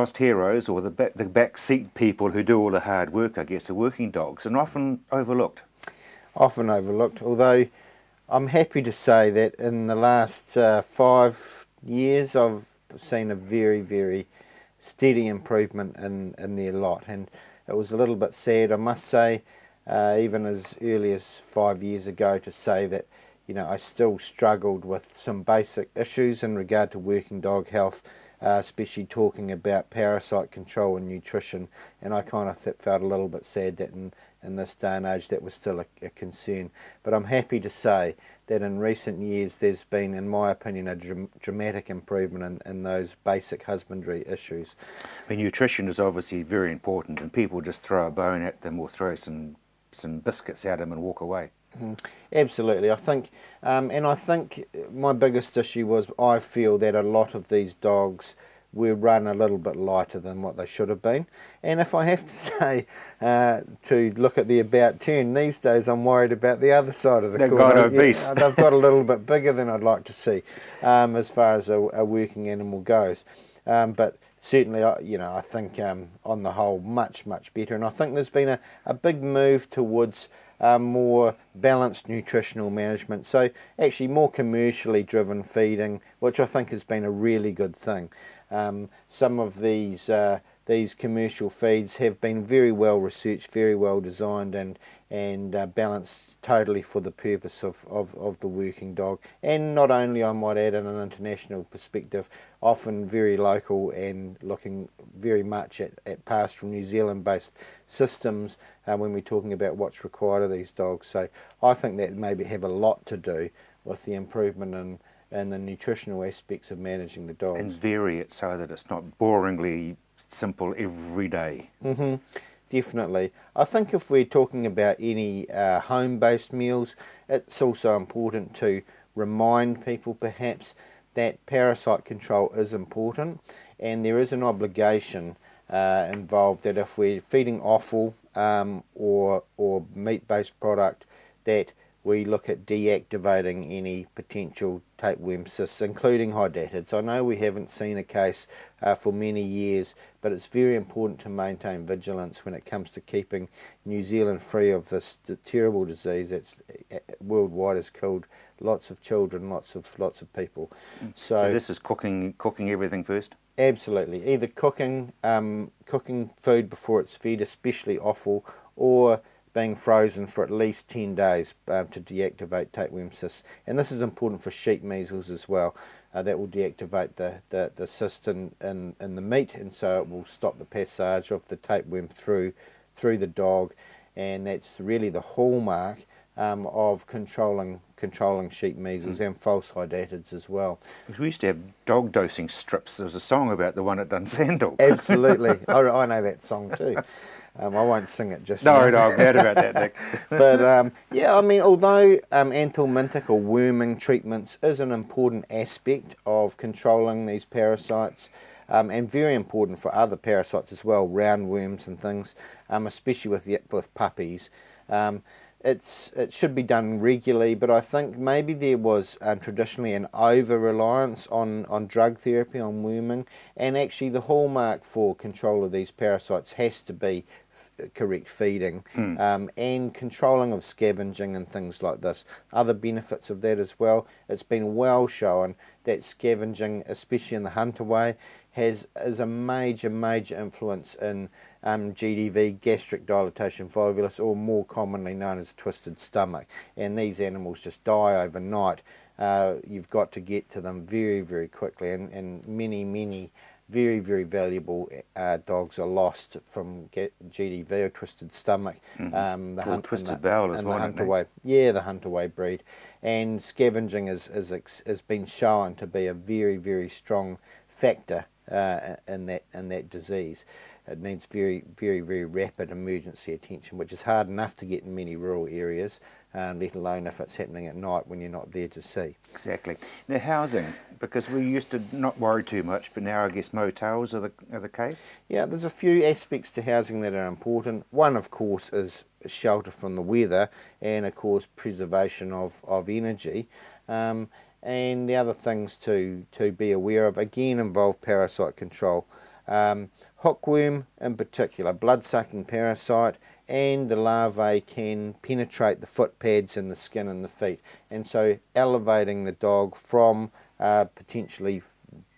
long-lost heroes, or the back seat people who do all the hard work, I guess, are working dogs, and often overlooked. Often overlooked, although I'm happy to say that in the last 5 years I've seen a very, very steady improvement in their lot, and it was a little bit sad, I must say, even as early as 5 years ago, to say that, you know, I still struggled with some basic issues in regard to working dog health, especially talking about parasite control and nutrition, and I kind of felt a little bit sad that in this day and age that was still a concern. But I'm happy to say that in recent years there's been, in my opinion, a dramatic improvement in those basic husbandry issues. I mean, nutrition is obviously very important, and people just throw a bone at them or throw some biscuits at them and walk away. Absolutely, I think, and I think my biggest issue was I feel that a lot of these dogs were run a little bit lighter than what they should have been. And if I have to say, to look at the about turn, these days I'm worried about the other side of the They've corner. got obese. Yeah, they've got a little bit bigger than I'd like to see, as far as a working animal goes. But certainly, you know, I think on the whole, much better. And I think there's been a big move towards more balanced nutritional management. So actually more commercially driven feeding, which I think has been a really good thing. Some of these commercial feeds have been very well researched, very well designed, and balanced totally for the purpose of the working dog. And not only, I might add, in an international perspective, often very local and looking very much at pastoral New Zealand based systems when we're talking about what's required of these dogs. So I think that maybe have a lot to do with the improvement in the nutritional aspects of managing the dogs. And vary it so that it's not boringly simple every day. Definitely. I think if we're talking about any home-based meals, it's also important to remind people perhaps that parasite control is important, and there is an obligation involved that if we're feeding offal or meat-based product, that we look at deactivating any potential tapeworm cysts, including hydatids. I know we haven't seen a case for many years, but it's very important to maintain vigilance when it comes to keeping New Zealand free of this terrible disease that's worldwide has killed lots of children, lots of people. So this is cooking everything first? Absolutely. Either cooking food before it's fed, especially offal, or being frozen for at least 10 days to deactivate tapeworm cysts. And this is important for sheep measles as well. That will deactivate the cyst in the meat, and so it will stop the passage of the tapeworm through the dog, and that's really the hallmark of controlling sheep measles and false hydatids as well. Because we used to have dog dosing strips. There was a song about the one at Dunsandel. Absolutely. I know that song too. I won't sing it just now. No, I'm glad about that, Nick. But yeah, I mean, although anthelmintic or worming treatments is an important aspect of controlling these parasites, and very important for other parasites as well, roundworms and things, especially with puppies, it should be done regularly. But I think maybe there was traditionally an over-reliance on drug therapy, on worming, and actually the hallmark for control of these parasites has to be correct feeding and controlling of scavenging and things like this. Other benefits of that as well, it's been well shown that scavenging, especially in the hunter-way, is a major influence in GDV, gastric dilatation volvulus, or more commonly known as twisted stomach, and these animals just die overnight. You've got to get to them very quickly, and many very valuable dogs are lost from GDV or twisted stomach. Twisted bowel as well, the hunter-way. Yeah, the hunter-way breed. And scavenging has been shown to be a very strong factor in that disease. It needs very rapid emergency attention, which is hard enough to get in many rural areas, let alone if it's happening at night when you're not there to see. Exactly. Now housing, because we used to not worry too much, but now I guess motels are the case? Yeah, there's a few aspects to housing that are important. One, of course, is shelter from the weather, and of course preservation of energy. And the other things to be aware of, again, involve parasite control. Hookworm in particular, blood-sucking parasite, and the larvae can penetrate the foot pads and the skin and the feet, and so elevating the dog from potentially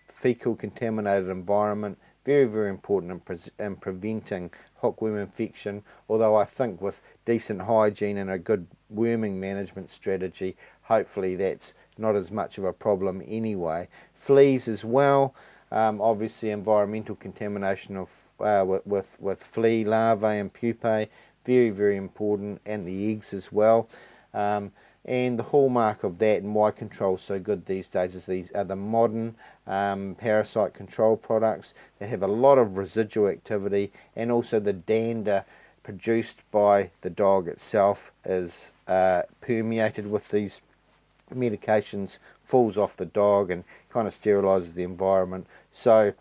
fecal contaminated environment, very, very important in preventing hookworm infection, although I think with decent hygiene and a good worming management strategy, hopefully that's not as much of a problem anyway. Fleas as well, obviously environmental contamination of with flea larvae and pupae, very, very important, and the eggs as well. And the hallmark of that and why control is so good these days is these are the modern parasite control products that have a lot of residual activity, and also the dander produced by the dog itself is permeated with these medications, falls off the dog and kind of sterilises the environment. So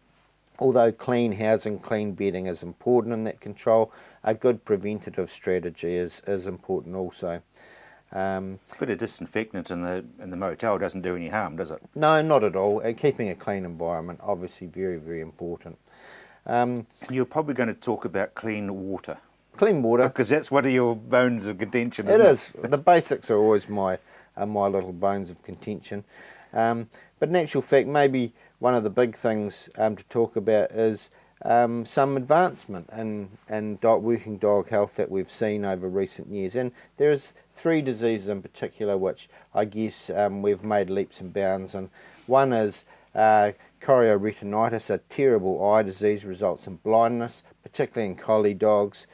although clean housing, clean bedding is important in that control, a good preventative strategy is important also. But a disinfectant in the motel doesn't do any harm, does it? No, not at all. And keeping a clean environment, obviously very, very important. You're probably going to talk about clean water. Clean water. Because that's one of your bones of contention, It isn't is. The basics are always my little bones of contention. But in actual fact, maybe one of the big things to talk about is some advancement in working dog health that we've seen over recent years. And there's 3 diseases in particular which I guess we've made leaps and bounds in. One is chorioretinitis, a terrible eye disease, results in blindness, particularly in collie dogs.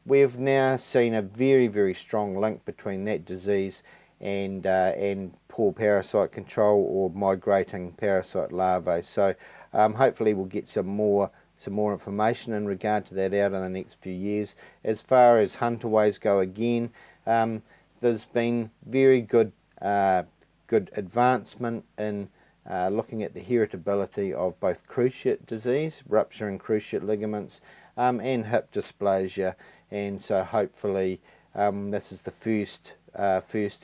We've now seen a very, very strong link between that disease and poor parasite control or migrating parasite larvae. So hopefully we'll get some more information in regard to that out in the next few years. As far as hunterways go, again, there's been very good advancement in looking at the heritability of both cruciate disease, rupturing cruciate ligaments, and hip dysplasia, and so hopefully this is the first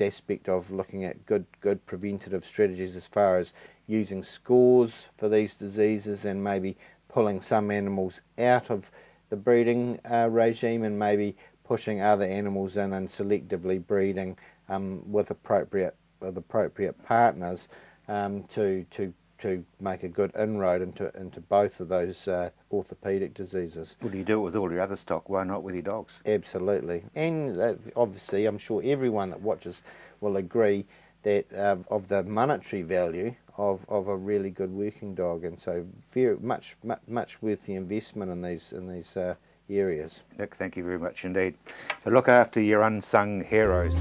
aspect of looking at good preventative strategies as far as using scores for these diseases and maybe pulling some animals out of the breeding regime and maybe pushing other animals in and selectively breeding with appropriate partners to make a good inroad into both of those orthopaedic diseases. Well, you do it with all your other stock, why not with your dogs? Absolutely. And obviously I'm sure everyone that watches will agree that of the monetary value of a really good working dog, and so very much worth the investment in these areas. Nick, thank you very much indeed. So look after your unsung heroes.